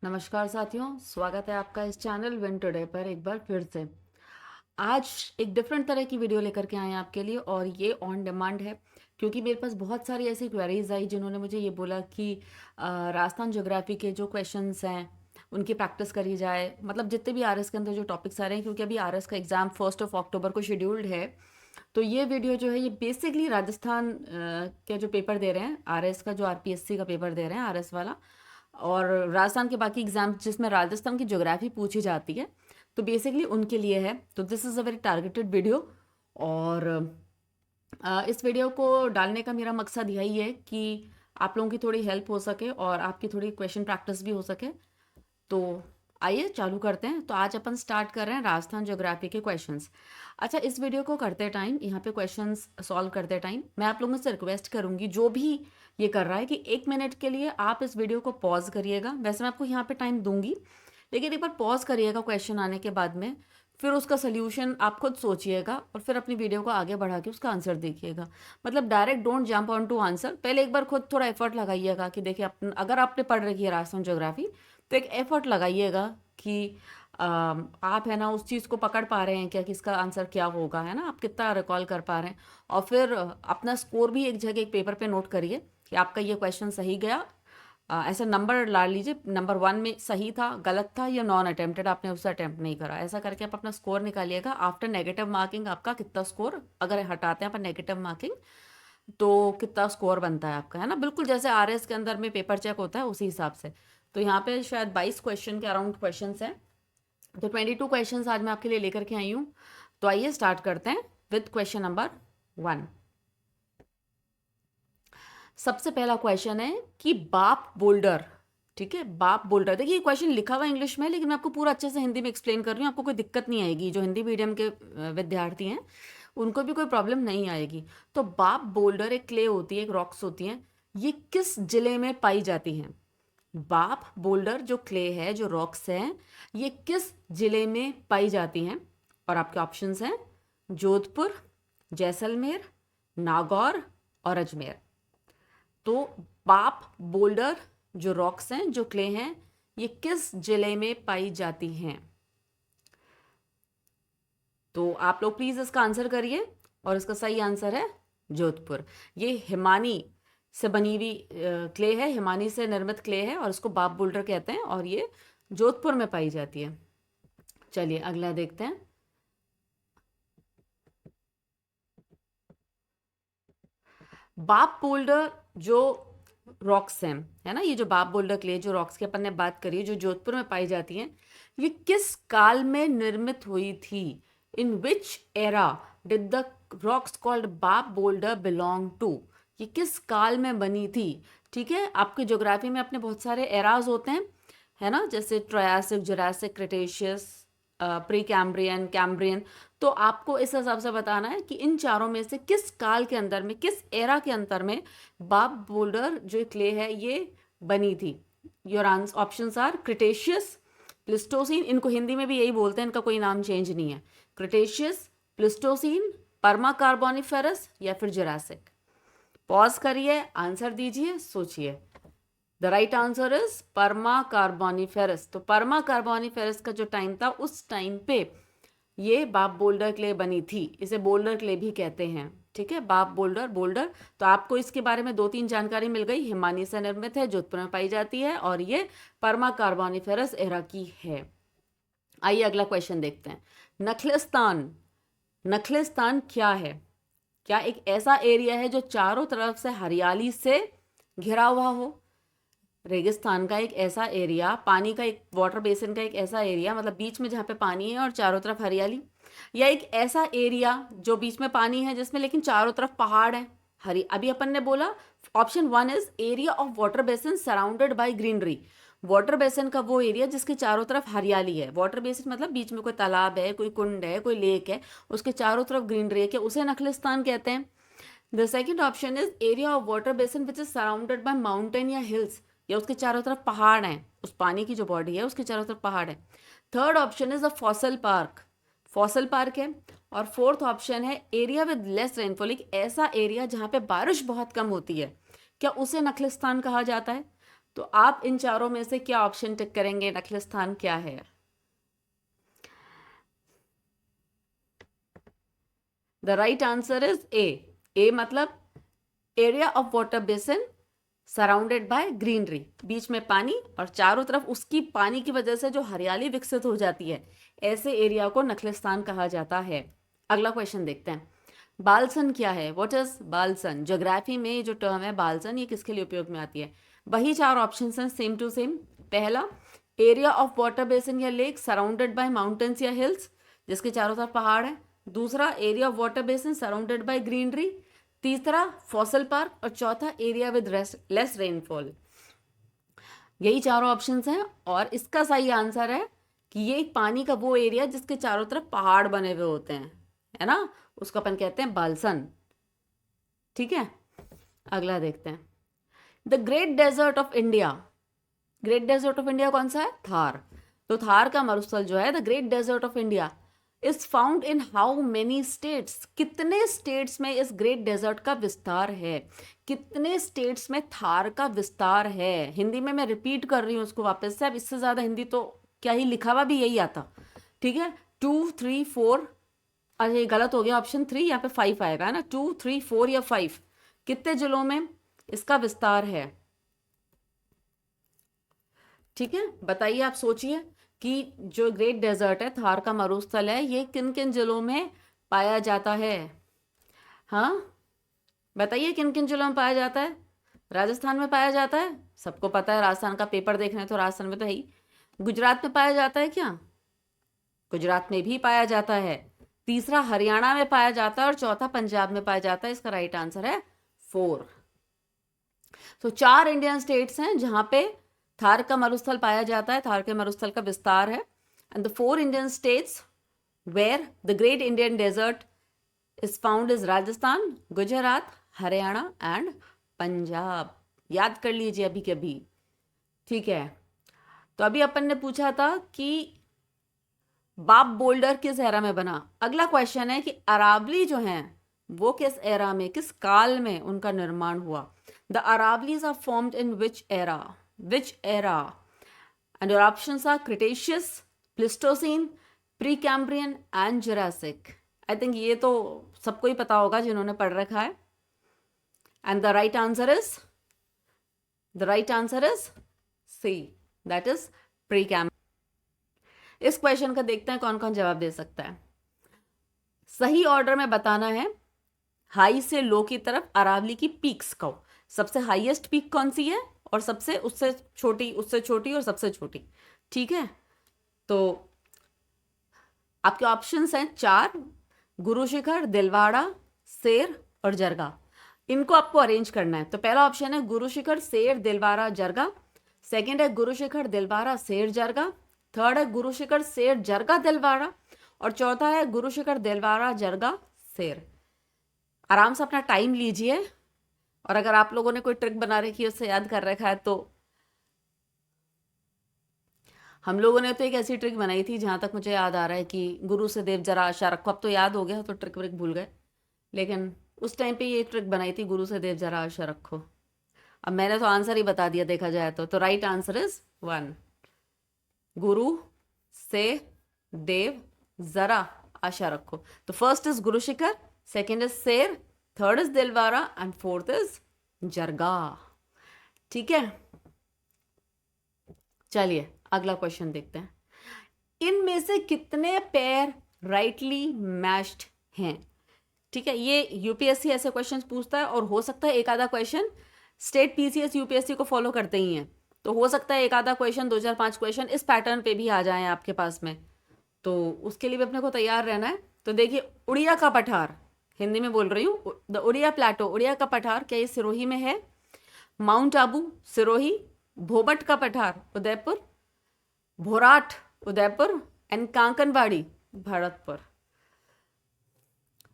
नमस्कार साथियों, स्वागत है आपका इस चैनल विन टुडे पर एक बार फिर से। आज एक डिफरेंट तरह की वीडियो लेकर के आए हैं आपके लिए और ये ऑन डिमांड है क्योंकि मेरे पास बहुत सारी ऐसी क्वेरीज आई जिन्होंने मुझे ये बोला कि राजस्थान ज्योग्राफी के जो क्वेश्चंस हैं उनकी प्रैक्टिस करी जाए। मतलब जितने भी आरएस के अंदर जो टॉपिक्स आ रहे हैं, क्योंकि अभी आरएस का एग्ज़ाम 1 अक्टूबर को शेड्यूल्ड है। तो ये वीडियो जो है ये बेसिकली राजस्थान के जो पेपर दे रहे हैं, आरएस का जो आरपीएससी का पेपर दे रहे हैं आरएस वाला, और राजस्थान के बाकी एग्जाम जिसमें राजस्थान की ज्योग्राफी पूछी जाती है, तो बेसिकली उनके लिए है। तो this is a very targeted video. और इस वीडियो को डालने का मेरा मकसद यही है कि आप लोगों की थोड़ी हेल्प हो सके और आपकी थोड़ी क्वेश्चन प्रैक्टिस भी हो सके। तो आइए चालू करते हैं। तो आज अपन स्टार्ट कर रहे हैं राजस्थान ज्योग्राफी के क्वेश्चंस। अच्छा, इस वीडियो को करते टाइम, यहाँ पे क्वेश्चंस सॉल्व करते टाइम मैं आप लोगों से रिक्वेस्ट करूंगी, जो भी ये कर रहा है, कि 1 मिनट के लिए आप इस वीडियो को पॉज करिएगा। वैसे मैं आपको यहाँ पे टाइम दूंगी, लेकिन एक बार पॉज करिएगा क्वेश्चन आने के बाद में, फिर उसका सोल्यूशन आप खुद सोचिएगा और फिर अपनी वीडियो को आगे बढ़ा के उसका आंसर देखिएगा। मतलब direct don't jump on to answer, पहले एक बार खुद थोड़ा एफर्ट लगाइएगा कि देखिए अगर आपने पढ़ रखी है राजस्थान ज्योग्राफी तो एक एफर्ट लगाइएगा कि आप है ना उस चीज़ को पकड़ पा रहे हैं क्या, कि इसका आंसर क्या होगा, है ना, आप कितना रिकॉल कर पा रहे हैं। और फिर अपना स्कोर भी एक जगह एक पेपर पे नोट करिए कि आपका ये क्वेश्चन सही गया। ऐसा नंबर ला लीजिए, नंबर 1 में सही था, गलत था, या नॉन अटेम्प्टेड, आपने उसे अटेम्प्ट नहीं करा। ऐसा करके आप अपना स्कोर निकालिएगा। आफ्टर नेगेटिव मार्किंग आपका कितना स्कोर, अगर हटाते हैं अपन नेगेटिव मार्किंग, तो कितना स्कोर बनता है आपका, है ना, बिल्कुल जैसे आरएस के अंदर में पेपर चेक होता है उसी हिसाब से। तो यहाँ पे शायद 22 क्वेश्चन के अराउंड क्वेश्चंस हैं। तो 22 क्वेश्चंस आज मैं आपके लिए लेकर के आई हूँ। तो आइए स्टार्ट करते हैं विद क्वेश्चन नंबर 1। सबसे पहला क्वेश्चन है कि बाप बोल्डर, ठीक है, बाप बोल्डर। देखिए, ये क्वेश्चन लिखा हुआ इंग्लिश में है, लेकिन मैं आपको पूरा अच्छे से हिंदी में एक्सप्लेन कर रही हूँ, आपको कोई दिक्कत नहीं आएगी। जो हिंदी मीडियम के विद्यार्थी हैं उनको भी कोई प्रॉब्लम नहीं आएगी। तो बाप बोल्डर एक क्ले होती है, एक रॉक्स होती हैं, ये किस जिले में पाई जाती हैं? बाप बोल्डर जो क्ले है, जो रॉक्स हैं, ये किस जिले में पाई जाती हैं? और आपके ऑप्शंस हैं जोधपुर, जैसलमेर, नागौर और अजमेर। तो बाप बोल्डर जो रॉक्स हैं, जो क्ले हैं, ये किस जिले में पाई जाती हैं? तो आप लोग प्लीज इसका आंसर करिए, और इसका सही आंसर है जोधपुर। ये हिमानी से बनी हुई क्ले है, हिमानी से निर्मित क्ले है, और इसको बाप बोल्डर कहते हैं, और ये जोधपुर में पाई जाती है। चलिए अगला देखते हैं। बाप बोल्डर जो रॉक्स हैं, है ना, ये जो बाप बोल्डर क्ले जो रॉक्स की अपन ने बात करी है, जो जोधपुर में पाई जाती हैं, ये किस काल में निर्मित हुई थी? In which era did the rocks called Bap boulder belong to? ये किस काल में बनी थी? ठीक है, आपके ज्योग्राफी में अपने बहुत सारे एराज होते हैं, है ना, जैसे Triassic, Jurassic, Cretaceous, pre Cambrian, Cambrian. तो आपको इस हिसाब से बताना है कि इन चारों में से किस काल के अंदर में, किस एरा के अंदर में बाप बोल्डर जो क्ले है ये बनी थी। Your answer options are Cretaceous, Pleistocene, इनको हिंदी में भी यही बोलते हैं, इनका कोई नाम चेंज नहीं है, क्रिटेशियस, प्लिस्टोसिन, पर्मा कार्बोनिफेरस या फिर जुरासिक। पॉज करिए, आंसर दीजिए, सोचिए। The right answer is perma Carboniferous. तो पर्मा कार्बोनिफेरस का जो टाइम था, उस टाइम पे ये बाप बोल्डर क्ले बनी थी। इसे बोल्डर क्ले भी कहते हैं, ठीक है, बाप बोल्डर, बोल्डर। तो आपको इसके बारे में 2-3 जानकारी मिल गई। हिमानी से निर्मित है, जोधपुर में पाई जाती है, और ये पर्मा कार्बोनिफेरस एरा की है। आइए अगला क्वेश्चन देखते हैं। नखलिस्तान, नखलिस्तान क्या है? क्या एक ऐसा एरिया है जो चारों तरफ से हरियाली से घिरा हुआ हो? रेगिस्तान का एक ऐसा एरिया, पानी का एक, वाटर बेसिन का एक ऐसा एरिया, मतलब बीच में जहाँ पे पानी है और चारों तरफ हरियाली, या एक ऐसा एरिया जो बीच में पानी है जिसमें लेकिन चारों तरफ पहाड़ है, हरी। अभी अपन ने बोला option 1 is area of water basin surrounded by greenery. Water basin का वो एरिया जिसके चारों तरफ हरियाली है। वाटर बेसिन मतलब बीच में कोई तालाब है, कोई कुंड है, कोई लेक है, उसके चारों तरफ ग्रीनरी है, क्या उसे नखलिस्तान कहते हैं? The second option is area of water basin which is surrounded by mountain या हिल्स, या उसके चारों तरफ पहाड़ हैं, उस पानी की जो बॉडी है उसके चारों तरफ पहाड़ है। Third option is a fossil park, fossil park है। और फोर्थ ऑप्शन है एरिया विद लेस रेनफॉल, एक ऐसा एरिया जहाँ पे बारिश बहुत कम होती है, क्या उसे नखलिस्तान कहा जाता है? तो आप इन चारों में से क्या ऑप्शन टिक करेंगे? नखलिस्तान क्या है? The right answer is a. A मतलब area of water basin surrounded by greenery, बीच में पानी और चारों तरफ उसकी पानी की वजह से जो हरियाली विकसित हो जाती है, ऐसे एरिया को नखलिस्तान कहा जाता है। अगला क्वेश्चन देखते हैं। बालसन क्या है? What is बालसन? ज्योग्राफी में ये जो टर्म है बालसन, ये किसके लिए उपयोग में आती है? वही चार ऑप्शन हैं, सेम टू सेम। पहला, एरिया ऑफ वाटर बेसिन या लेक सराउंडेड बाय माउंटेन्स या हिल्स, जिसके चारों तरफ पहाड़ है। दूसरा, area of water basin surrounded by greenery. तीसरा, फॉसल पार्क। और चौथा, एरिया विद लेस रेनफॉल। यही चारों ऑप्शंस हैं और इसका सही आंसर है कि ये एक पानी का वो एरिया जिसके चारों तरफ पहाड़ बने हुए होते हैं, है ना, उसको अपन कहते हैं बालसन। ठीक है, अगला देखते हैं। The great desert of India. Great desert of India कौन सा है? थार। तो थार का मरुस्थल जो है, the great desert of India, is found in how many states? कितने स्टेट्स में इस ग्रेट डेजर्ट का विस्तार है? कितने स्टेट्स में थार का विस्तार है? हिंदी में मैं रिपीट कर रही हूँ उसको वापस से, अब इससे ज़्यादा हिंदी तो क्या ही, लिखा हुआ भी यही आता। ठीक है, 2, 3, 4, अरे ये गलत हो गया, ऑप्शन 3, यहाँ पे 5 आएगा, है ना। 2, 3, 4 या 5, कितने जिलों में इसका विस्तार है? ठीक है, बताइए, आप सोचिए कि जो ग्रेट डेजर्ट है, थार का मरुस्थल है, ये किन किन जिलों में पाया जाता है? हाँ, बताइए किन किन जिलों में पाया जाता है? राजस्थान में पाया जाता है, सबको पता है, राजस्थान का पेपर देखना है तो राजस्थान में तो है ही। गुजरात में पाया जाता है क्या? गुजरात में भी पाया जाता है। तीसरा, हरियाणा में पाया जाता है और चौथा, पंजाब में पाया जाता है। इसका राइट आंसर है 4। तो 4 इंडियन स्टेट्स हैं जहां पे थार का मरुस्थल पाया जाता है, थार के मरुस्थल का विस्तार है। And the 4 Indian states where the great Indian desert is found is Rajasthan, Gujarat, Haryana and Punjab. याद कर लीजिए अभी कभी। ठीक है, तो अभी अपन ने पूछा था कि बाप बोल्डर किस एरा में बना। अगला क्वेश्चन है कि अरावली जो हैं वो किस एरा में, किस काल में उनका निर्माण हुआ? The Aravallis are formed in which era? Which era? And your options are Cretaceous, Pleistocene, pre Cambrian and Jurassic. I think ये तो सबको ही पता होगा जिन्होंने पढ़ रखा है। And the right answer is C, that is pre Cambrian. इस क्वेश्चन का देखते हैं कौन कौन जवाब दे सकता है। सही ऑर्डर में बताना है, हाई से लो की तरफ अरावली की पीक्स को। सबसे हाईएस्ट पीक कौन सी है और सबसे उससे छोटी और सबसे छोटी। ठीक है, तो आपके ऑप्शंस हैं 4, गुरु शिखर, दिलवाड़ा, सेर और जरगा। इनको आपको अरेंज करना है। तो पहला ऑप्शन है गुरु शिखर, सेर, दिलवाड़ा, जरगा। सेकंड है गुरु शिखर, दिलवाड़ा, सेर, जरगा। थर्ड है गुरु शिखर, सेर, जरगा, दिलवाड़ा। और चौथा है गुरु शिखर, दिलवाड़ा, जरगा, सेर। आराम से अपना टाइम लीजिए और अगर आप लोगों ने कोई ट्रिक बना रखी है, उससे याद कर रखा है, तो हम लोगों ने तो एक ऐसी ट्रिक बनाई थी, जहां तक मुझे याद आ रहा है, कि गुरु से देव जरा आशा रखो। अब तो याद हो गया तो ट्रिक व्रिक भूल गए, लेकिन उस टाइम पे ये ट्रिक बनाई थी, गुरु से देव जरा आशा रखो। अब मैंने तो आंसर ही बता दिया देखा जाए तो राइट आंसर इज 1, गुरु से देव जरा आशा रखो। तो first is Guru Shikhar, second is Ser, third is Dilwara and fourth is Jarga. ठीक है, चलिए अगला क्वेश्चन देखते हैं। इनमें से कितने पैर राइटली मैच्ड हैं? ठीक है, ये यूपीएससी ऐसे क्वेश्चन पूछता है और हो सकता है एक आधा क्वेश्चन स्टेट पीसीएस यूपीएससी को फॉलो करते ही हैं, तो हो सकता है एक आधा क्वेश्चन, 2 4 5 क्वेश्चन इस पैटर्न पे भी आ जाएं आपके पास में, तो उसके लिए भी अपने को तैयार रहना है। तो देखिए, उड़िया का पठार, हिंदी में बोल रही हूँ, द उड़िया प्लेटो, उड़िया का पठार, क्या ये सिरोही में है? माउंट आबू सिरोही, भोबट का पठार Udaipur, Bhorat Udaipur and Kankanbari Bharatpur.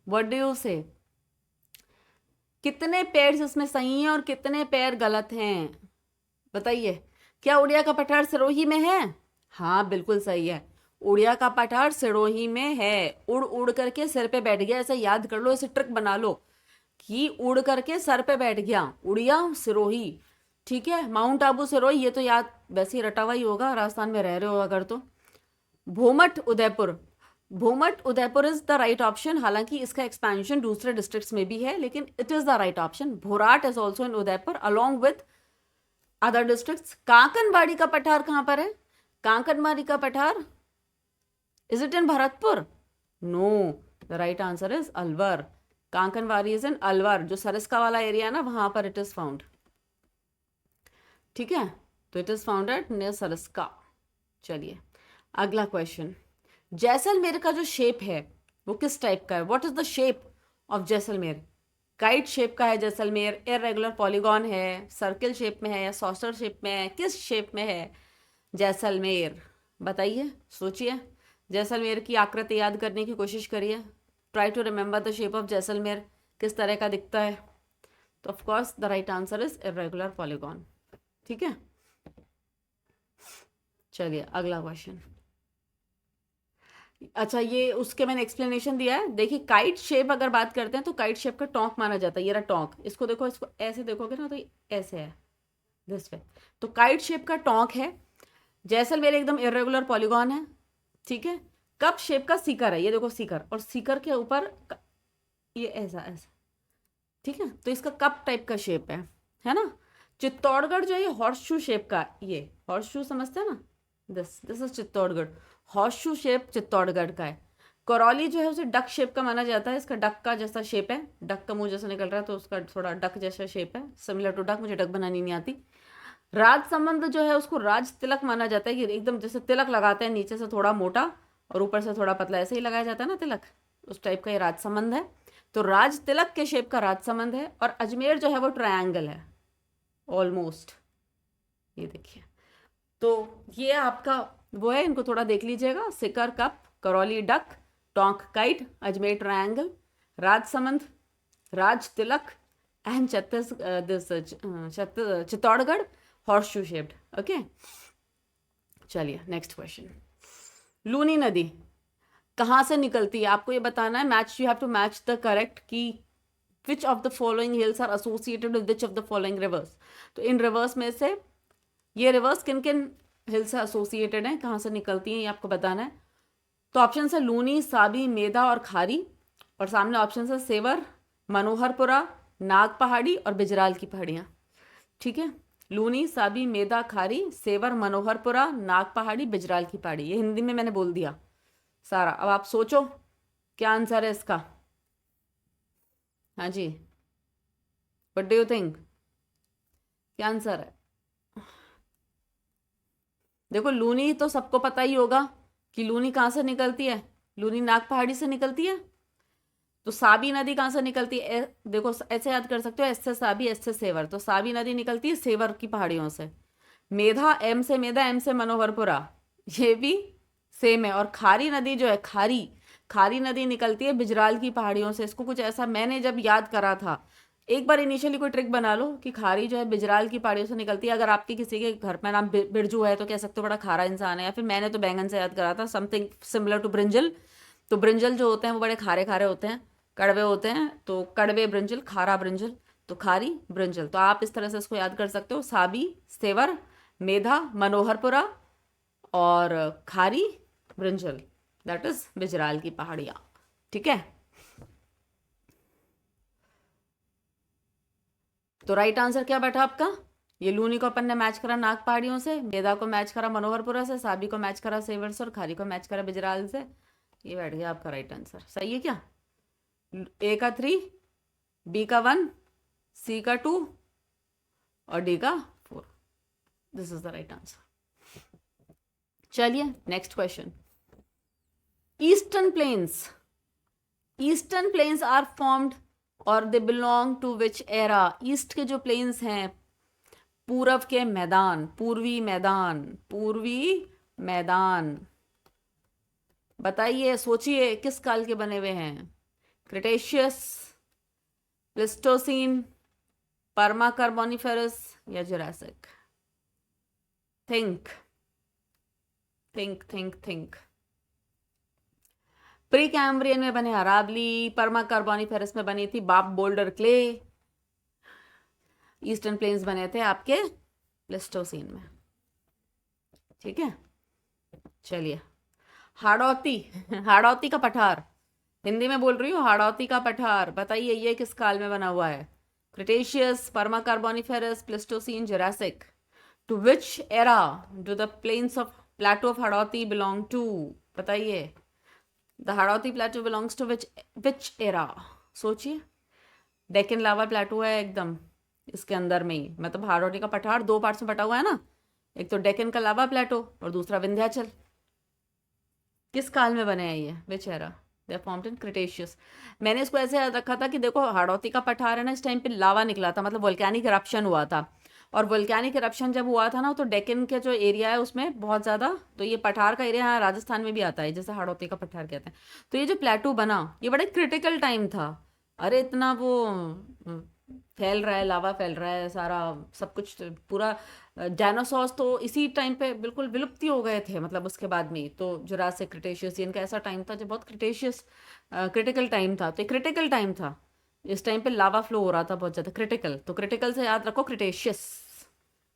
What do you say? कितने पेयर इसमें सही हैं और कितने पेयर गलत हैं? बताइए, क्या उड़िया का पठार सिरोही में है? हाँ, बिल्कुल सही है, उड़िया का पठार सिरोही में है। उड़ उड़ करके सिर पे बैठ गया, ऐसे याद कर लो, ऐसे ट्रिक बना लो कि उड़ करके सर पे बैठ गया, उड़िया सिरोही। ठीक है, माउंट आबू सिरोही ये तो याद वैसे ही रटा हुआ ही होगा, राजस्थान में रह रहे हो अगर तो। Bhumath Udaipur, Bhumath Udaipur is the right option, हालांकि इसका एक्सपेंशन दूसरे डिस्ट्रिक्ट्स में भी है, लेकिन it is the right option. Bhorat is also in Udaipur along with other districts. Kankanbari का पठार कहां पर है? कांकनबाड़ी का पठार, is it in Bharatpur? No, the right answer is Alwar. Kankanbari is in Alwar, जो सरिस्का वाला एरिया है ना, वहां पर इट इज फाउंड। ठीक है, तो it is found at near Sariska. चलिए अगला क्वेश्चन, जैसलमेर का जो शेप है वो किस टाइप का है? What is the shape of Jaisalmer? Kite shape का है जैसलमेर, इरेगुलर पॉलीगॉन है, सर्किल शेप में है, या सॉसर शेप में है, किस शेप में है जैसलमेर? बताइए, सोचिए, जैसलमेर की आकृति याद करने की कोशिश करिए। Try to remember the shape of Jaisalmer, किस तरह का दिखता है? तो of course the right answer is irregular polygon. ठीक है, चलिए अगला क्वेश्चन। अच्छा, ये उसके मैंने एक्सप्लेनेशन दिया है। देखिए, काइट शेप अगर बात करते हैं तो काइट शेप का टोंक माना जाता है। ये रहा टोंक, इसको देखो, इसको ऐसे देखोगे ना तो ये ऐसे है, दिस वे। तो काइट शेप का टोंक है। जैसलमेर एकदम इरेगुलर पॉलीगॉन है। ठीक है, कप शेप का सीकर है, ये देखो सीकर, और सीकर के ऊपर ये ऐसा ऐसा। ठीक है, तो इसका कप टाइप का शेप है ना। चित्तौड़गढ़ जो है ये हॉर्स शू शेप का, ये हॉर्स शू समझते हैं ना, this is Chittorgarh, horse shoe shape Chittorgarh का है। करौली जो है उसे डक शेप का माना जाता है, इसका डक का जैसा शेप है, डक का मुंह जैसा निकल रहा है तो उसका थोड़ा डक जैसा शेप है, सिमिलर टू डक। मुझे डक बनानी नहीं आती। राजसमंद जो है उसको राज तिलक माना जाता है, कि एकदम जैसे तिलक लगाते हैं, नीचे से थोड़ा मोटा और ऊपर से थोड़ा पतला, ऐसे ही लगाया जाता है ना तिलक, उस टाइप का ये राजसमंद है। तो राज तिलक के शेप का राजसमंद है। और अजमेर जो है वो ट्रायंगल है ऑलमोस्ट, ये देखिए। तो ये आपका वो है, इनको थोड़ा देख लीजिएगा, Sikar cup, Karauli duck, Tonk kite, Ajmer triangle, Rajsamand, raj tilak and Chittorgarh horseshoe shaped. Okay, चलिए नेक्स्ट क्वेश्चन। लूनी नदी कहाँ से निकलती है? आपको ये बताना है, match, you have to match the correct कि which of the following hills are associated with which of the following rivers. तो इन रिवर्स में से ये रिवर्स किन किन हिल से एसोसिएटेड हैं, कहाँ से निकलती हैं, ये आपको बताना है। तो ऑप्शन है लूनी, साबी, मेधा और खारी, और सामने ऑप्शन है सेवर, मनोहरपुरा, नाग पहाड़ी और बिजराल की पहाड़ियाँ। ठीक है, लूनी, साबी, मेधा, खारी, सेवर, मनोहरपुरा, नाग पहाड़ी, बिजराल की पहाड़ी। ये हिंदी में मैंने बोल दिया सारा। अब आप सोचो क्या आंसर है इसका। हाँ जी, व्हाट डू यू थिंक, क्या आंसर है? देखो, लूनी तो सबको पता ही होगा कि लूनी कहाँ से निकलती है, लूनी नाग पहाड़ी से निकलती है। तो साबी नदी कहाँ से निकलती है? देखो ऐसे याद कर सकते हो, एस से साबी, एस से सेवर, तो साबी नदी निकलती है सेवर की पहाड़ियों से। मेधा, एम से मेधा, एम से मनोहरपुरा, ये भी सेम है। और खारी नदी जो है, खारी, खारी नदी निकलती है बिजराल की पहाड़ियों से। इसको कुछ ऐसा मैंने जब याद करा था, एक बार इनिशियली कोई ट्रिक बना लो कि खारी जो है बिजराल की पहाड़ियों से निकलती है। अगर आपके किसी के घर में नाम बिरजू है तो कह सकते हो बड़ा खारा इंसान है, या फिर मैंने तो बैंगन से याद करा था, समथिंग सिमिलर टू ब्रिंजल। तो ब्रिंजल जो होते हैं वो बड़े खारे खारे होते हैं, कड़वे होते हैं, तो कड़वे ब्रिंजल, खारा ब्रिंजल, तो खारी ब्रिंजल। तो आप इस तरह से इसको याद कर सकते हो, साबी, सेवर, मेधा, मनोहरपुरा और खारी ब्रिंजल, दैट इज बिजराल की पहाड़ियाँ। ठीक है, तो राइट आंसर क्या बैठा आपका? ये लूनी को अपन ने मैच करा नाग पहाड़ियों से, मेधा को मैच करा मनोहरपुरा से, साबी को मैच करा सेवर से, और खारी को मैच करा बिजराल से। ये बैठ गया आपका राइट आंसर। सही है क्या? ए का 3, बी का 1, सी का 2 और डी का 4। This is the right answer. चलिए next question. Eastern plains, eastern plains are formed और they belong to which era? East के जो प्लेन्स हैं, पूरब के मैदान, पूर्वी मैदान, पूर्वी मैदान, बताइए, सोचिए किस काल के बने हुए हैं? क्रिटेशियस, प्लिस्टोसीन, पर्मा कार्बोनिफेरस या Jurassic? Think think think think. Pre Cambrian में बने अरावली, पर्मा कार्बोनिफेरस में बनी थी बाप बोल्डर क्ले, ईस्टर्न प्लेन्स बने थे आपके प्लेस्टोसीन में। ठीक है, चलिए। हाड़ौती हाड़ौती का पठार, हिंदी में बोल रही हूँ, हाड़ौती का पठार, बताइए ये किस काल में बना हुआ है? Cretaceous, permo carboniferous, pleistocene, jurassic. To which era do the plains of plateau of Hadoti belong to? बताइए, the Hadoti plateau belongs to which era? सोचिए। डेक्कन लावा प्लेटो है एकदम इसके अंदर में ही, मतलब हाड़ौती का पठार 2 पार्ट्स में बटा हुआ है ना, एक तो डेक्कन का लावा प्लेटो और दूसरा विंध्याचल। किस काल में बने हैं ये? Which era? They are formed in Cretaceous. मैंने इसको ऐसे याद रखा था कि देखो हाड़ौती का पठार है ना, इस टाइम पे लावा निकला था, मतलब वोल्केनिक इरप्शन हुआ था, और वोल्केनिक इरप्शन जब हुआ था ना, तो डेक्कन के जो एरिया है उसमें बहुत ज़्यादा, तो ये पठार का एरिया यहाँ राजस्थान में भी आता है, जैसे हाड़ौती का पठार कहते हैं। तो ये जो प्लेटू बना, ये बड़ा क्रिटिकल टाइम था। अरे इतना वो फैल रहा है, लावा फैल रहा है सारा, सब कुछ पूरा। डायनासोर्स तो इसी टाइम पे बिल्कुल विलुप्ति हो गए थे, मतलब उसके बाद में तो जुरासिक, क्रिटेशियस, इनका ऐसा टाइम था जो बहुत क्रिटेशियस क्रिटिकल टाइम था। तो क्रिटिकल टाइम था, इस टाइम पे लावा फ्लो हो रहा था बहुत ज़्यादा, क्रिटिकल। तो क्रिटिकल से याद रखो Cretaceous,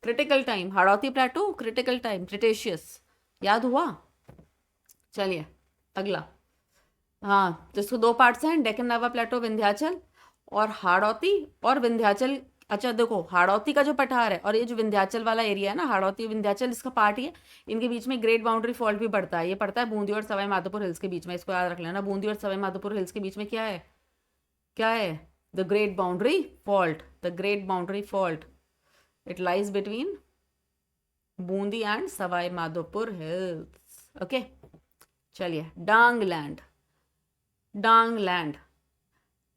critical time, Hadoti प्लेटू, critical time, Cretaceous. याद हुआ? चलिए अगला। हाँ, तो इसको 2 पार्ट्स हैं, डेक्कन लावा प्लेटो, विंध्याचल, और हाड़ौती और विंध्याचल। अच्छा देखो, हाड़ौती का जो पठार है और ये जो विंध्याचल वाला एरिया है ना, हाड़ौती विंध्याचल इसका पार्ट ही है। इनके बीच में ग्रेट बाउंड्री फॉल्ट भी पड़ता है, ये पड़ता है बूंदी और सवाई माधोपुर हिल्स के बीच में, इसको याद रख लेना। बूंदी और सवाई माधोपुर हिल्स के बीच में क्या है? क्या है? The great boundary fault, the great boundary fault, it lies between Bundi and Sawai Madhopur hills. Okay, चलिए। डांग लैंड, डांग लैंड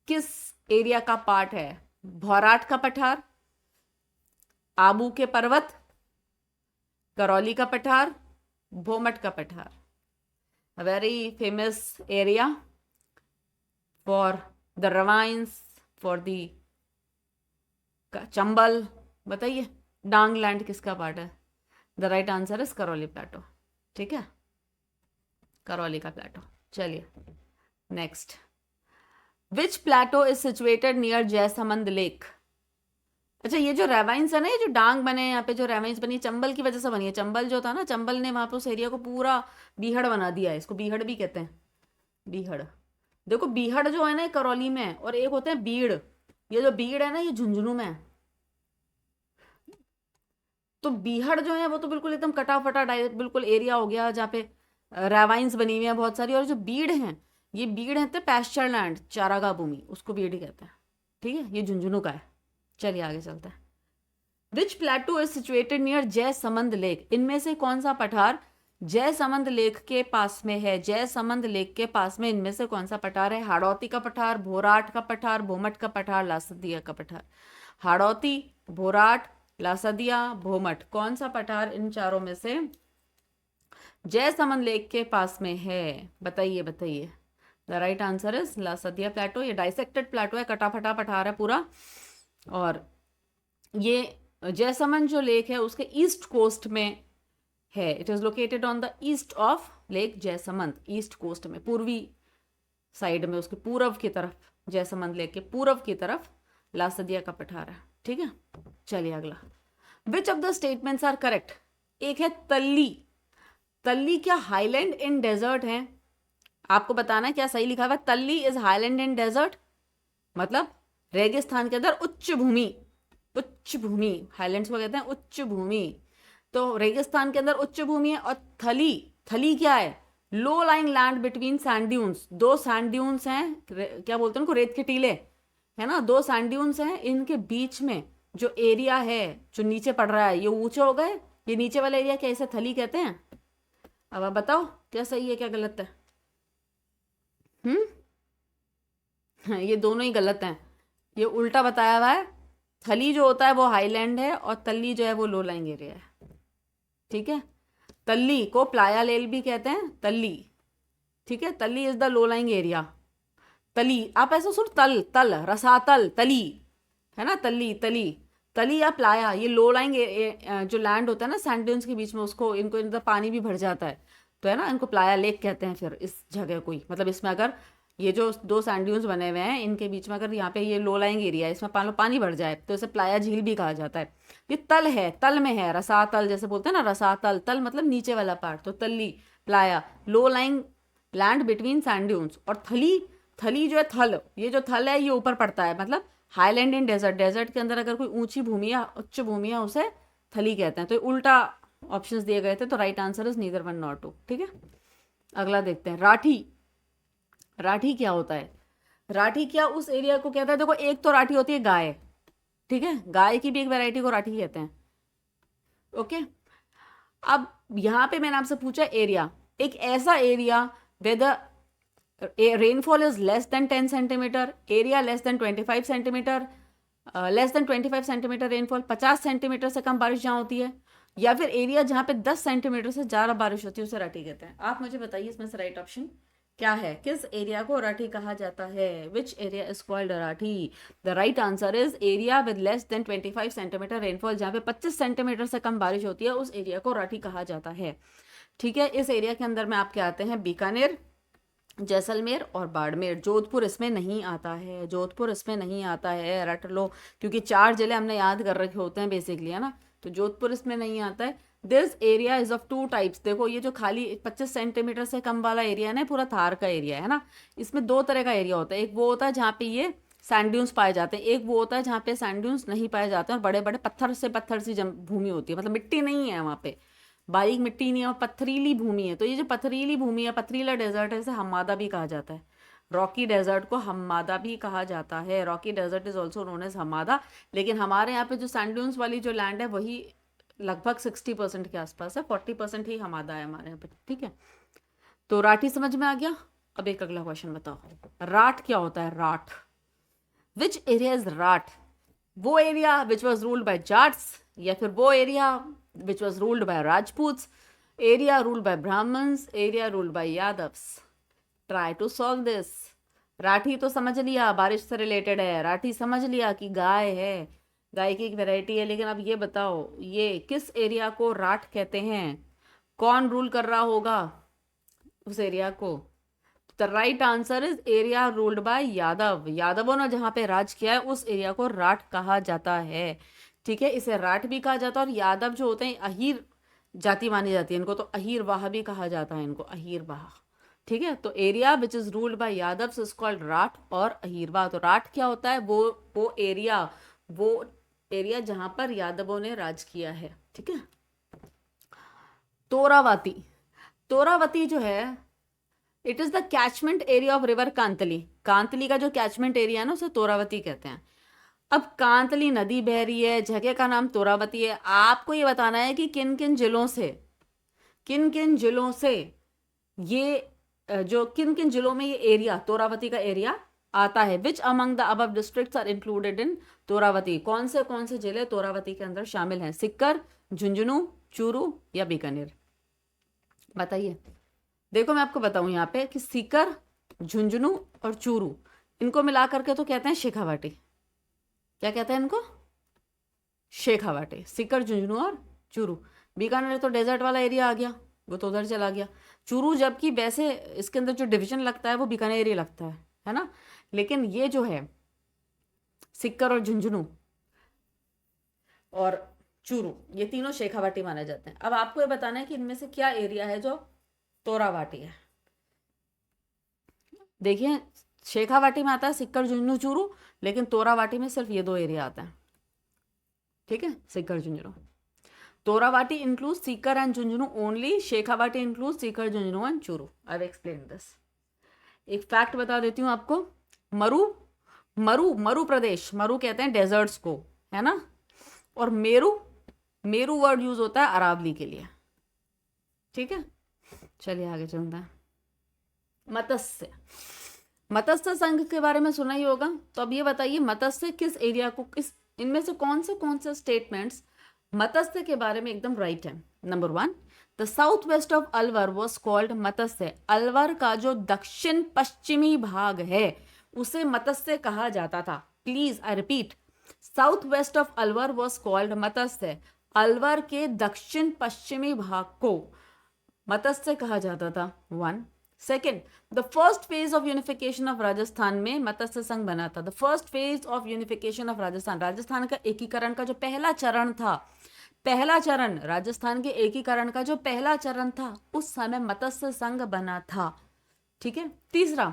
किस एरिया का पार्ट है? भौराट का पठार, आबू के पर्वत, करौली का पठार, भोमट का पठार। A very famous area for the ravines, for the Chambal. बताइए, डांग लैंड किसका पार्ट है? The right answer is Karauli plateau. ठीक है, करौली का प्लेटो। चलिए next. Which plateau is situated near Jaisamand lake? अच्छा, ये जो रेवाइंस है ना, ये जो डांग बने हैं यहाँ पे, जो रेवाइंस बनी है, चंबल की वजह से बनी है। चंबल जो था ना, चंबल ने वहां पे उस एरिया को पूरा बीहड़ बना दिया है, इसको बीहड़ भी कहते हैं, बीहड़। देखो बीहड़ जो है ना, करौली में है, और एक होते हैं बीड़। ये जो बीड़ है ना, ये झुंझुनू में है। तो बीहड़ जो है वो तो बिल्कुल एकदम कटा फटा बिल्कुल एरिया हो गया जहाँ पे रेवाइंस बनी हुई है बहुत सारी। और जो बीड़ हैं, ये बीड़ है पैस्चर लैंड, चारागाह भूमि, उसको बीड़ ही कहते हैं। ठीक है, ये झुंझुनू का है। चलिए आगे चलते हैं। Which plateau is situated near Jaisamand lake? इनमें से कौन सा पठार जयसमंद लेक के पास में है? जयसमंद लेक के पास में इनमें से कौन सा पठार है? हाड़ौती का पठार, भोराट का पठार, भोमट का पठार, लासदिया का पठार। हाड़ौती, भोराट, लासदिया, भोमट, कौन सा पठार इन चारों में से जयसमंद लेक के पास में है? बताइए बताइए। द राइट आंसर इज लासदिया प्लेटो। ये डाइसेक्टेड प्लेटो है, कटा फटा पठार है पूरा। और ये जयसमंद जो लेक है उसके ईस्ट कोस्ट में है। It is located on the east of lake Jaisamand, east coast में, पूर्वी साइड में, उसके पूर्व की तरफ, जयसमंद लेक के पूर्व की तरफ लासदिया का पठार है। ठीक है, चलिए अगला। Which of the statements are correct? एक है तल्ली। तल्ली क्या हाईलैंड इन डेजर्ट है? आपको बताना है क्या सही लिखा हुआ है। Talli is highland in desert, मतलब रेगिस्तान के अंदर उच्च भूमि, उच्च भूमि, हाईलैंड्स को कहते हैं उच्च भूमि। तो रेगिस्तान के अंदर उच्च भूमि है। और थली, थली क्या है? लो lying land between sand dunes, 2 sand dunes हैं, क्या बोलते हैं उनको, रेत के टीले, है ना, 2 सैंड ड्यून्स हैं, इनके बीच में जो एरिया है जो नीचे पड़ रहा है, ये ऊंचे हो गए, ये नीचे वाला एरिया क्या, इसे थली कहते हैं? अब आप बताओ क्या सही है क्या गलत है? ये दोनों ही गलत हैं, ये उल्टा बताया हुआ है। थली जो होता है वो हाईलैंड है, और तल्ली जो है वो लो लाइंग एरिया है। ठीक है, तल्ली को प्लाया लेल भी कहते हैं, तल्ली। ठीक है, talli is the low lying area. तली, आप ऐसा सुन, तल, तल, रसातल, तली, है ना, तल्ली, तली, तली या प्लाया, ये लो लाइंग जो लैंड होता है ना सैंड ड्यून्स के बीच में, उसको, इनको इनका पानी भी भर जाता है, तो है ना, इनको प्लाया लेक कहते हैं फिर इस जगह को ही। मतलब इसमें अगर ये जो दो सैंड ड्यून्स बने हुए हैं इनके बीच में अगर यहाँ पे ये लो लाइंग एरिया है, इसमें पानी भर जाए तो इसे प्लाया झील भी कहा जाता है। ये तल है, तल में है, रसातल जैसे बोलते हैं ना, रसातल, तल मतलब नीचे वाला पार्ट, तो talli, playa, low lying land between sand dunes. और थली, थली जो है थल, ये जो थल है ये ऊपर पड़ता है, मतलब हाईलैंड इन डेजर्ट, डेजर्ट के अंदर अगर कोई ऊंची भूमि या उच्च भूमि है उसे थली कहते हैं। तो उल्टा ऑप्शंस दिए गए थे, तो right answer is neither one nor two. ठीक है, अगला देखते हैं। राठी, राठी क्या होता है? राठी क्या उस एरिया को कहता है? देखो एक तो राठी होती है गाय, ठीक है, गाय की भी एक वैरायटी को राठी कहते हैं। ओके, अब यहां पे मैंने आपसे पूछा एरिया, एक ऐसा area whether rainfall is less than 10 centimetre, area less than 25 centimetre, less than 25 centimetre rainfall, 50 centimetre से कम बारिश जहां होती है, या फिर एरिया जहां पे 10 सेंटीमीटर से ज़्यादा बारिश होती है उसे राठी कहते हैं। आप मुझे बताइए इसमें से राइट ऑप्शन क्या है? किस एरिया को राठी कहा जाता है? विच area is called Rathi? The right answer is area with less than 25 centimetre rainfall, जहां पे 25 सेंटीमीटर से कम बारिश होती है उस एरिया को राठी कहा जाता है। ठीक है, इस एरिया के अंदर में आपके आते हैं बीकानेर, जैसलमेर और बाड़मेर। जोधपुर इसमें नहीं आता है, जोधपुर इसमें नहीं आता है, रट लो, क्योंकि 4 जिले हमने याद कर रखे होते हैं बेसिकली, है ना, तो जोधपुर इसमें नहीं आता है। This area is of 2 types. देखो ये जो खाली 25 सेंटीमीटर से कम वाला एरिया है ना, पूरा थार का एरिया है ना, इसमें 2 तरह का एरिया होता है। एक वो होता है जहाँ पे ये सैंड ड्यून्स पाए जाते हैं, एक वो होता है जहाँ पे सैंड ड्यून्स नहीं पाए जाते हैं और बड़े बड़े पत्थर से पत्थर सी भूमि होती है, मतलब मिट्टी नहीं है वहाँ पे, बारीक मिट्टी नहीं है और पथरीली भूमि है। तो ये जो पथरीली भूमि है, पथरीला डेजर्ट है, इसे हम्मादा भी कहा जाता है। रॉकी डेजर्ट को हम्मादा भी कहा जाता है। Rocky desert is also known as hammada. लेकिन हमारे यहाँ पे जो सैंड ड्यून्स वाली जो लैंड है वही लगभग 60% के आसपास है, 40% ही हम्मादा है हमारे यहाँ पे। ठीक है, तो राठी समझ में आ गया। अब एक अगला क्वेश्चन बताओ, राठ क्या होता है? Rath, which area is Rath? वो area which was ruled by Jats, या फिर वो area which was ruled by Rajputs, area ruled by Brahmins, area ruled by Yadavs? Try to solve this. Rathi तो समझ लिया बारिश से रिलेटेड है, राठी समझ लिया कि गाय है, गाय की एक वैरायटी है, लेकिन अब ये बताओ ये किस एरिया को राठ कहते हैं? कौन रूल कर रहा होगा उस एरिया को? The right answer is area ruled by Yadav. यादवों ने जहां पे राज किया है उस एरिया को राठ कहा जाता है। ठीक है, इसे राठ भी कहा जाता है। और यादव जो होते हैं अहीर जाति मानी जाती है इनको, तो अहीर वाह भी कहा जाता है इनको, अहीर वाह। ठीक है, तो area which is ruled by Yadav is called Rath और अहीरवाह। तो राठ क्या होता है? वो एरिया, वो एरिया जहां पर यादवों ने राज किया है। ठीक है, तोरावती, तोरावती जो है it is the catchment area of river Kantli. Kantli का जो कैचमेंट एरिया है ना उसे तोरावती कहते हैं। अब कांतली नदी बह रही है, जगह का नाम तोरावती है। आपको ये बताना है कि किन किन जिलों से, किन किन जिलों से ये जो किन किन जिलों में ये एरिया तोरावती का एरिया आता है। Which among the above districts are included in Torawati? कौन से जिले तोरावती के अंदर शामिल हैं? सिक्कर, झुंझुनू, चूरू या बीकानेर? बताइए। देखो मैं आपको बताऊं यहाँ पे कि सीकर, झुंझुनू और चूरू, इनको मिला करके तो कहते हैं शेखावाटी। क्या कहते हैं इनको? शेखावाटी। सीकर, झुंझुनू और चूरू। बीकानेर तो डेजर्ट वाला एरिया आ गया, वो तो उधर चला गया। चूरू जबकि वैसे इसके अंदर जो डिवीजन लगता है वो बीकानेर ही लगता है ना, लेकिन ये जो है सिक्कर और झुंझुनू और चूरू, ये तीनों शेखावाटी माने जाते हैं। अब आपको ये बताना है कि इनमें से क्या एरिया है जो तोरावाटी है। देखिए शेखावाटी में आता है सिक्कर, झुंझुनू, चूरू, लेकिन तोरावाटी में सिर्फ ये 2 एरिया आता है। ठीक है, Sikar, Jhunjhunu. Torawati includes Sikar and Jhunjhunu only, Shekhawati includes Sikar, Jhunjhunu and Churu. I will explain this. एक फैक्ट बता देती हूँ आपको। मरु प्रदेश, मरु कहते हैं डेजर्ट्स को, है ना, और मेरू वर्ड यूज होता है अरावली के लिए। ठीक है, चलिए आगे चलते हैं। मत्स्य, मत्स्य संघ के बारे में सुना ही होगा, तो अब ये बताइए मत्स्य किस एरिया को, किस इनमें से कौन से स्टेटमेंट्स मत्स्य के बारे में एकदम राइट है? Number 1, the south west of Alwar was called Matsya. Alwar का जो दक्षिण पश्चिमी भाग है उसे मत्स्य कहा जाता था। Please I repeat, south west of Alwar was called Matsya. Alwar के दक्षिण पश्चिमी भाग को मत्स्य कहा जाता था। 1। Second, the first phase of unification of Rajasthan में मत्स्य संघ बना था। The first phase of unification of Rajasthan, Rajasthan का एकीकरण का जो पहला चरण था, पहला चरण राजस्थान के एकीकरण का जो पहला चरण था, उस समय मत्स्य संघ बना था। ठीक है। तीसरा,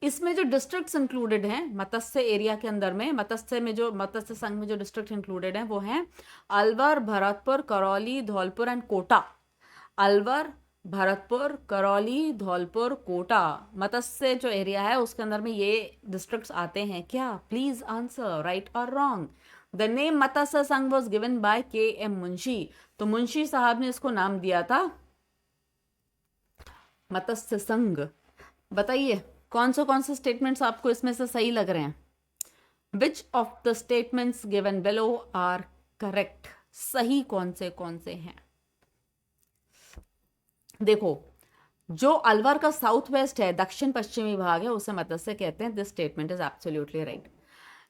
इसमें जो डिस्ट्रिक्ट्स इंक्लूडेड हैं मत्स्य एरिया के अंदर में, मत्स्य संघ में जो डिस्ट्रिक्ट इंक्लूडेड हैं वो हैं अलवर, भरतपुर, करौली, धौलपुर एंड कोटा। अलवर, भरतपुर, करौली, धौलपुर, कोटा, मत्स्य जो एरिया है उसके अंदर में ये डिस्ट्रिक्ट्स आते हैं क्या? प्लीज आंसर, राइट और रॉन्ग। द नेम मत्स्य संघ was given by KM. Munshi. तो मुंशी साहब ने इसको नाम दिया था मत्स्य संघ। बताइए कौन से स्टेटमेंट्स आपको इसमें से सही लग रहे हैं? Which of the statements given below are correct? सही कौन से हैं? देखो, जो अलवर का साउथ वेस्ट है, दक्षिण पश्चिमी भाग है, उसे मत्स्य कहते हैं। This statement is absolutely right.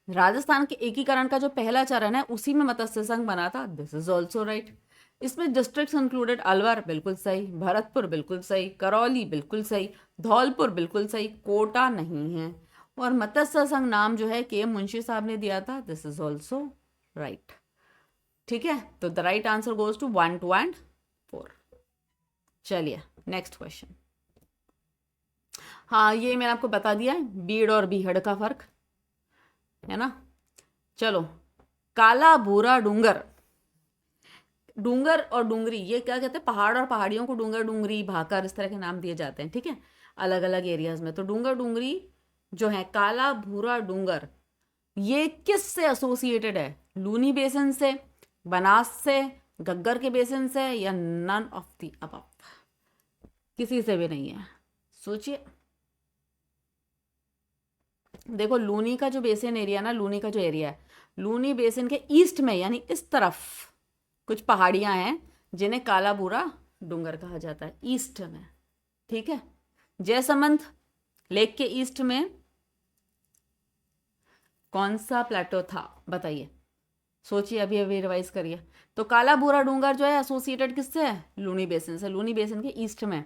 Rajasthan के एकीकरण का जो पहला चरण है उसी में मत्स्य संघ बना था। This is also right. इसमें डिस्ट्रिक्ट्स इंक्लूडेड अलवर बिल्कुल सही, भरतपुर बिल्कुल सही, करौली बिल्कुल सही, धौलपुर बिल्कुल सही, कोटा नहीं है। और मत्स्य संघ नाम जो है के मुंशी साहब ने दिया था। This is also right. ठीक है, तो the right answer goes to 1, 2 and 4। चलिए नेक्स्ट क्वेश्चन। हाँ, ये मैंने आपको बता दिया है, बीड़ और बीहड़ का फर्क है ना। चलो, काला भूरा डूंगर, डूंगर और डूंगरी, ये क्या कहते हैं? पहाड़ और पहाड़ियों को डूंगर, डूंगरी, भाकर, इस तरह के नाम दिए जाते हैं। ठीक है, अलग अलग एरियाज में। तो डूंगर डूंगरी जो है, काला भूरा डूंगर, ये किस से एसोसिएटेड है? लूनी बेसिन से, बनास से, घग्गर के बेसिन से, या नन ऑफ दी अबव? किसी से भी नहीं है। सोचिए। देखो, लूनी का जो बेसिन एरिया ना, लूनी का जो एरिया है, लूनी बेसिन के ईस्ट में यानी इस तरफ कुछ पहाड़ियां हैं जिन्हें काला भूरा डूंगर कहा जाता है, ईस्ट में। ठीक है। जयसमंद लेक के ईस्ट में कौन सा प्लेटो था? बताइए, सोचिए, अभी अभी रिवाइज करिए। तो काला भूरा डूंगर जो है एसोसिएटेड किससे है? लूनी बेसिन से। लूनी बेसिन के ईस्ट में,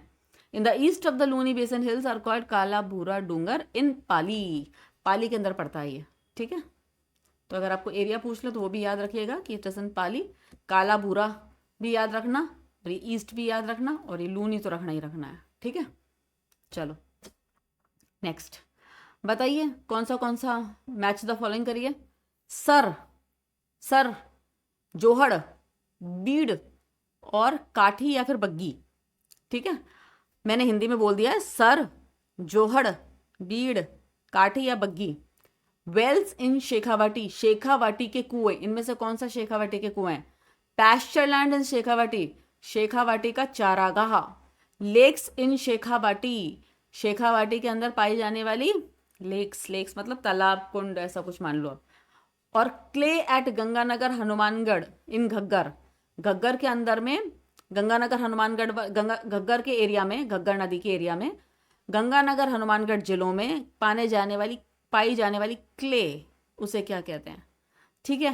in the east of the Luni basin hills are called Kala Bhura डूंगर इन पाली। पाली के अंदर पड़ता है ये। ठीक है, तो अगर आपको एरिया पूछ लो तो वो भी याद रखिएगा कि इट इज इन पाली। काला भूरा भी याद रखना, और ये ईस्ट भी याद रखना, और ये लूनी तो रखना ही रखना है। ठीक है, चलो नेक्स्ट बताइए, कौन सा मैच द फॉलोइंग करिए। सर, सर, जोहड़, बीड़ और काठी या फिर बग्गी। ठीक है, मैंने हिंदी में बोल दिया है, सर, जोहड़, बीड़, काठी या बग्गी। वेल्स इन शेखावाटी, शेखावाटी के कुएं, इनमें से कौन सा शेखावाटी के कुएं? Pasture land in Shekhawati, Shekhawati का चारागाह। लेक्स इन शेखावाटी, शेखावाटी के अंदर पाई जाने वाली लेक्स, लेक्स मतलब तालाब, कुंड, ऐसा कुछ मान लो। और क्ले एट गंगानगर हनुमानगढ़ इन घग्गर, घग्गर के अंदर में, गंगानगर हनुमानगढ़, घग्गर के एरिया में, घग्गर नदी के एरिया में, गंगानगर हनुमानगढ़ जिलों में पाई जाने वाली क्ले, उसे क्या कहते हैं? ठीक है,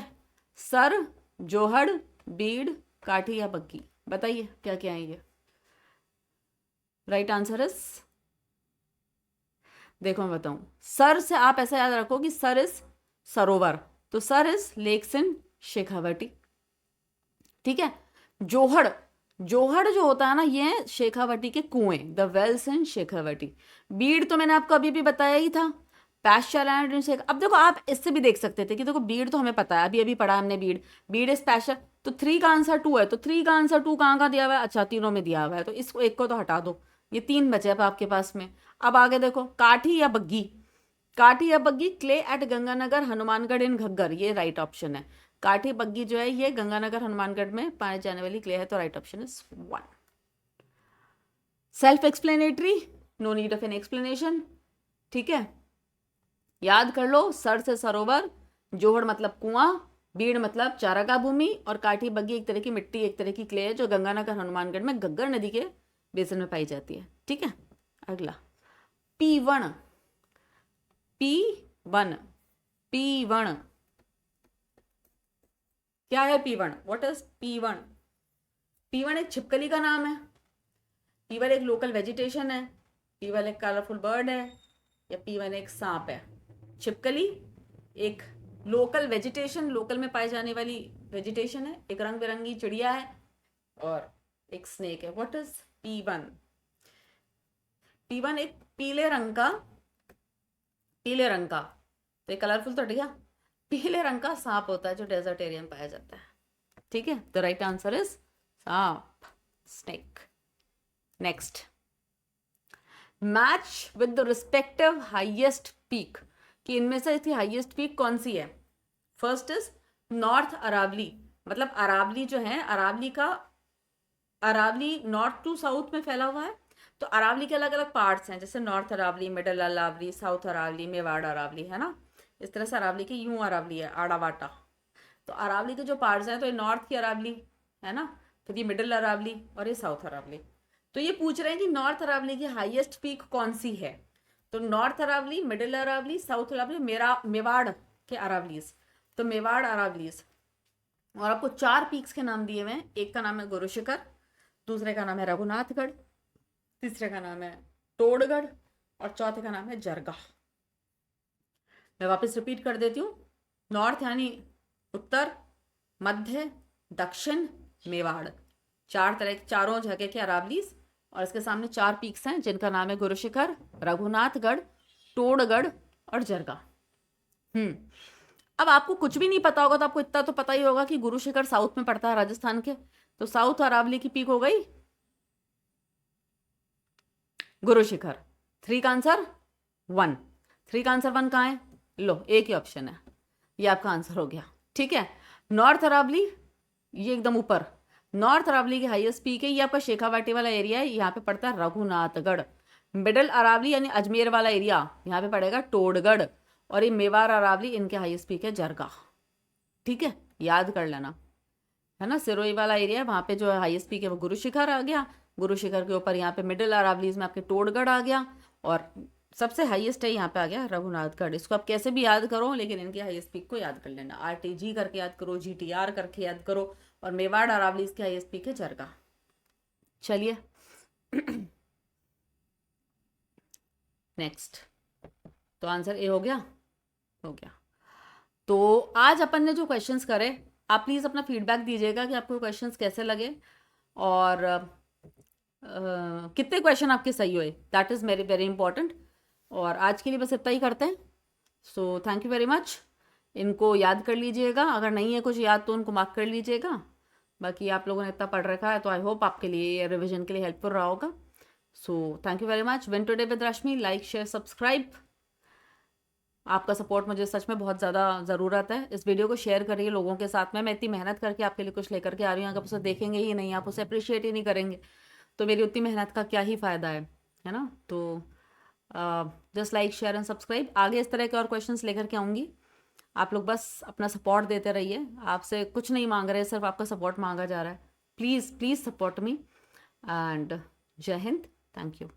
सर, जोहड़, बीड़, काठी या बग्गी। बताइए क्या क्या है ये? राइट आंसर इज, देखो मैं बताऊं, सर से आप ऐसा याद रखो कि सर इज सरोवर, तो सर इज लेक्स इन शेखावाटी। ठीक है, जोहड़, जोहड़ जो होता है ना, ये शेखावाटी के कुएं, द वेल्स इन शेखावाटी। बीड़ तो मैंने आपको अभी भी बताया ही था, पैस्चर लैंड इन शेख। अब देखो, आप इससे भी देख सकते थे कि देखो, बीड़ तो हमें पता है, अभी अभी पढ़ा हमने बीड़, बीड़ इज पैस्चर। तो 3 का आंसर 2 है, तो 3 का आंसर 2 कहाँ दिया हुआ है? अच्छा, तीनों में दिया हुआ है, तो इसको एक को तो हटा दो, ये 3 बचे अब आपके पास में। अब आगे देखो, काठी या बग्गी, काठी या बग्गी, क्ले एट गंगानगर हनुमानगढ़ इन घग्गर, ये राइट ऑप्शन है। काठी बग्गी जो है ये गंगानगर हनुमानगढ़ में पाए जाने वाली क्ले है, तो right option is 1। Self explanatory, no need of an explanation. ठीक है, याद कर लो, सर से सरोवर, जोहड़ मतलब कुआं, बीड़ मतलब चारागाह भूमि, और काठी बग्गी एक तरह की मिट्टी, एक तरह की क्ले है जो गंगानगर हनुमानगढ़ में घग्गर नदी के बेसिन में पाई जाती है। ठीक है, अगला पीवण, पीवण, पीवण क्या है? पीवण, व्हाट इज पीवण? पीवण एक छिपकली का नाम है। पीवण एक लोकल वेजिटेशन है। P1 एक कलरफुल बर्ड है या P1 एक सांप है? छिपकली एक लोकल वेजिटेशन, लोकल में पाई जाने वाली वेजिटेशन है, एक रंग बिरंगी चिड़िया है, और एक स्नेक है। What is P1? P1 एक पीले रंग का, तो ये कलरफुल तो हट गया, पीले रंग का सांप होता है जो डेजर्ट एरिया में पाया जाता है। ठीक है, द राइट आंसर इज सांप, snake. Next, match with the respective highest peak, कि इनमें से इसकी हाईएस्ट पीक कौन सी है? फर्स्ट इज नॉर्थ अरावली, मतलब अरावली जो है, अरावली नॉर्थ टू साउथ में फैला हुआ है, तो अरावली के अलग अलग पार्ट्स हैं, जैसे north Aravalli, middle Aravalli, south Aravalli, Mewar Aravalli, है ना। इस तरह से अरावली की यूं अरावली है, आड़ावाटा। तो अरावली के जो पार्ट्स हैं, तो ये नॉर्थ की अरावली है ना, फिर ये मिडल अरावली और ये साउथ अरावली। तो ये पूछ रहे हैं कि नॉर्थ अरावली की हाईएस्ट पीक कौन सी है? तो north Aravalli, middle Aravalli, south Aravalli, Mewar के अरावलीज, तो मेवाड़ अरावलीज। और आपको 4 पीक्स के नाम दिए हुए हैं। एक का नाम है गुरु शिखर, दूसरे का नाम है रघुनाथगढ़, तीसरे का नाम है टोडगढ़, और चौथे का नाम है जरगा। मैं वापस रिपीट कर देती हूँ। नॉर्थ यानी उत्तर, मध्य, दक्षिण, मेवाड़, चारों जगह के अरावलीज, और इसके सामने 4 पीक्स हैं जिनका नाम है गुरु शिखर, रघुनाथगढ़, टोडगढ़ और जरगा। अब आपको कुछ भी नहीं पता होगा तो आपको इतना तो पता ही होगा कि गुरु शिखर साउथ में पड़ता है राजस्थान के, तो साउथ अरावली की पीक हो गई गुरु शिखर। 3 का आंसर 1, 3 का आंसर 1 कहाँ है? लो, एक ही ऑप्शन है, ये आपका आंसर हो गया। ठीक है, नॉर्थ अरावली ये एकदम ऊपर, नॉर्थ अरावली की हाईएस्ट पीक है, ये आपका शेखावाटी वाला एरिया है, यहाँ पे पड़ता है रघुनाथगढ़। मिडल अरावली यानी अजमेर वाला एरिया, यहाँ पे पड़ेगा टोडगढ़, और ये मेवाड़ अरावली, इनके हाईएस्ट पीक है जरगा। ठीक है, याद कर लेना, है ना। सिरोही वाला एरिया है, वहाँ पे जो हाईएस्ट पीक है वो गुरु शिखर आ गया, गुरु शिखर के ऊपर यहाँ पे मिडिल अरावलीज में आपके टोडगढ़ आ गया, और सबसे हाईएस्ट है यहाँ पे आ गया रघुनाथगढ़। इसको आप कैसे भी याद करो, लेकिन इनकी हाईएस्ट पीक को याद कर लेना, RTG करके याद करो, GTR करके याद करो, और मेवाड़ अरावलीज की हाईएस्ट पीक है जरगा। चलिए नेक्स्ट, तो आंसर ए हो गया, हो गया। तो आज अपन ने जो क्वेश्चंस करे, आप प्लीज़ अपना फीडबैक दीजिएगा कि आपको क्वेश्चंस कैसे लगे, और कितने क्वेश्चन आपके सही हुए, that is very very important. और आज के लिए बस इतना ही करते हैं। So thank you very much. इनको याद कर लीजिएगा, अगर नहीं है कुछ याद तो उनको मार्क कर लीजिएगा। बाकी आप लोगों ने इतना पढ़ रखा है तो आई होप आपके लिए रिविजन के लिए हेल्पफुल रहा होगा। So thank you very much. Win today with Rashmi, like share subscribe. आपका सपोर्ट मुझे सच में बहुत ज़्यादा ज़रूरत है। इस वीडियो को शेयर करिए लोगों के साथ में। मैं इतनी मेहनत करके आपके लिए कुछ लेकर के आ रही हूँ, अगर आप उसे देखेंगे ही नहीं, आप उसे अप्रिशिएट ही नहीं करेंगे, तो मेरी उतनी मेहनत का क्या ही फ़ायदा है ना। तो just like share and subscribe. आगे इस तरह के और क्वेश्चंस लेकर के आऊँगी, आप लोग बस अपना सपोर्ट देते रहिए। आपसे कुछ नहीं मांग रहे, सिर्फ आपका सपोर्ट मांगा जा रहा है। Please please support me, and जय हिंद, थैंक यू।